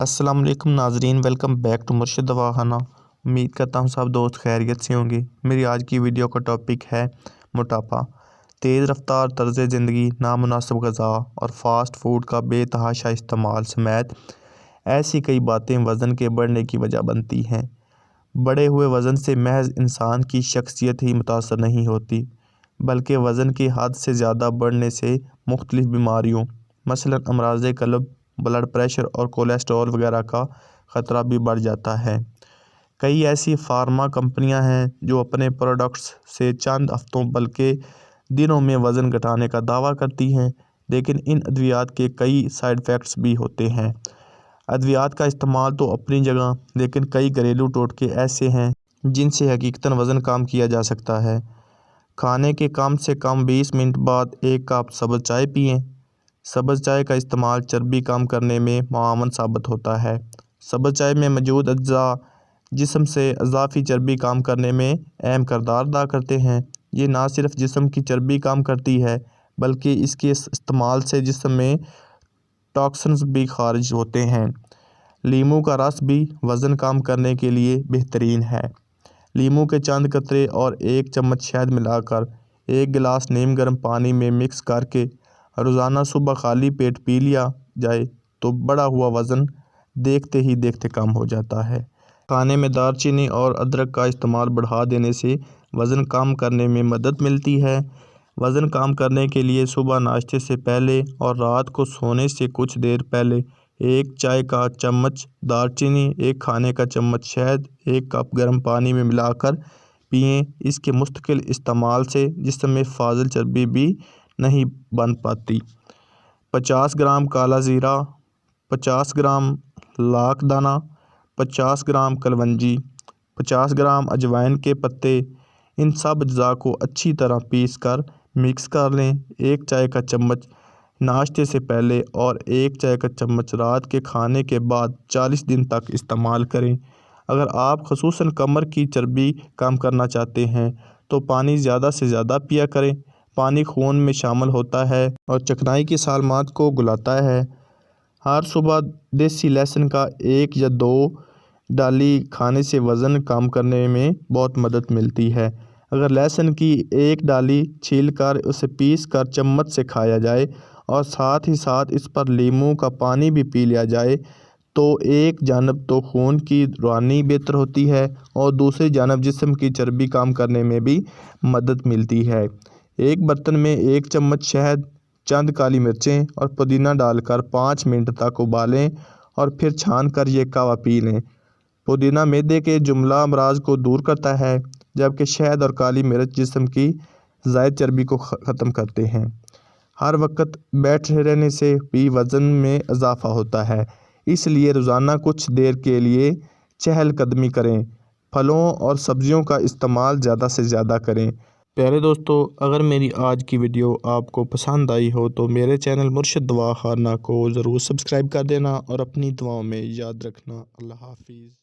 अस्सलाम वालेकुम नाजरीन, वेलकम बैक टू मुर्शिद दवाखाना। उम्मीद करता हूँ सब दोस्त खैरियत से होंगे। मेरी आज की वीडियो का टॉपिक है मोटापा। तेज़ रफ्तार तर्ज़ ज़िंदगी, नामुनासिब ग़िज़ा और फ़ास्ट फूड का बेतहाशा इस्तेमाल समेत ऐसी कई बातें वज़न के बढ़ने की वजह बनती हैं। बढ़े हुए वज़न से महज इंसान की शख्सियत ही मुतासर नहीं होती, बल्कि वज़न की हद से ज़्यादा बढ़ने से मुख्तलिफ़ बीमारियों मसलन अमराज़ क़ल्ब, ब्लड प्रेशर और कोलेस्ट्रॉल वगैरह का ख़तरा भी बढ़ जाता है। कई ऐसी फार्मा कंपनियां हैं जो अपने प्रोडक्ट्स से चंद हफ्तों बल्कि दिनों में वज़न घटाने का दावा करती हैं, लेकिन इन अद्वियात के कई साइड इफ़ेक्ट्स भी होते हैं। अद्वियात का इस्तेमाल तो अपनी जगह, लेकिन कई घरेलू टोटके ऐसे हैं जिनसे हकीकतन वज़न कम किया जा सकता है। खाने के कम से कम 20 मिनट बाद एक कप सब्ज़ चाय पिएँ। सब्ज़ चाय का इस्तेमाल चर्बी कम करने में मुआवन साबित होता है। सब्ज़ चाय में मौजूद अज्जा जिस्म से इजाफी चर्बी कम करने में अहम किरदार अदा करते हैं। ये ना सिर्फ जिस्म की चर्बी कम करती है, बल्कि इसके इस्तेमाल से जिस्म में टॉक्सिन्स भी खारिज होते हैं। लीमू का रस भी वज़न कम करने के लिए बेहतरीन है। लीमू के चंद कतरे और 1 चम्मच शहद मिलाकर 1 गिलास नीम गर्म पानी में मिक्स करके रोज़ाना सुबह खाली पेट पी लिया जाए तो बढ़ा हुआ वज़न देखते ही देखते कम हो जाता है। खाने में दालचीनी और अदरक का इस्तेमाल बढ़ा देने से वज़न कम करने में मदद मिलती है। वज़न कम करने के लिए सुबह नाश्ते से पहले और रात को सोने से कुछ देर पहले 1 चाय का चम्मच दालचीनी, 1 खाने का चम्मच शहद 1 कप गर्म पानी में मिलाकर पिएँ। इसके मुस्तकिल इस्तेमाल से जिस्म में फाजिल चर्बी भी नहीं बन पाती। 50 ग्राम काला ज़ीरा, 50 ग्राम लाख दाना, 50 ग्राम कलवंजी, 50 ग्राम अजवाइन के पत्ते, इन सब अज्जा को अच्छी तरह पीस कर मिक्स कर लें। 1 चाय का चम्मच नाश्ते से पहले और 1 चाय का चम्मच रात के खाने के बाद 40 दिन तक इस्तेमाल करें। अगर आप ख़ुसूसन कमर की चर्बी कम करना चाहते हैं तो पानी ज़्यादा से ज़्यादा पिया करें। पानी खून में शामिल होता है और चिकनाई की सालमात को घुलाता है। हर सुबह देसी लहसुन का 1 या 2 डाली खाने से वज़न कम करने में बहुत मदद मिलती है। अगर लहसुन की 1 डाली छील कर उसे पीस कर चम्मच से खाया जाए और साथ ही साथ इस पर नींबू का पानी भी पी लिया जाए तो एक जानब तो खून की रवानी बेहतर होती है और दूसरी जानब जिस्म की चर्बी कम करने में भी मदद मिलती है। एक बर्तन में 1 चम्मच शहद, चंद काली मिर्चें और पुदीना डालकर 5 मिनट तक उबालें और फिर छान कर ये कहवा पी लें। पुदीना मैदे के जुमला अमराज को दूर करता है, जबकि शहद और काली मिर्च जिस्म की ज़ायद चर्बी को ख़त्म करते हैं। हर वक्त बैठे रहने से भी वज़न में इजाफा होता है, इसलिए रोज़ाना कुछ देर के लिए चहलकदमी करें। फलों और सब्जियों का इस्तेमाल ज़्यादा से ज़्यादा करें। प्यारे दोस्तों, अगर मेरी आज की वीडियो आपको पसंद आई हो तो मेरे चैनल मुर्शिद दवाखाना को ज़रूर सब्सक्राइब कर देना और अपनी दुआओं में याद रखना। अल्लाह हाफिज़।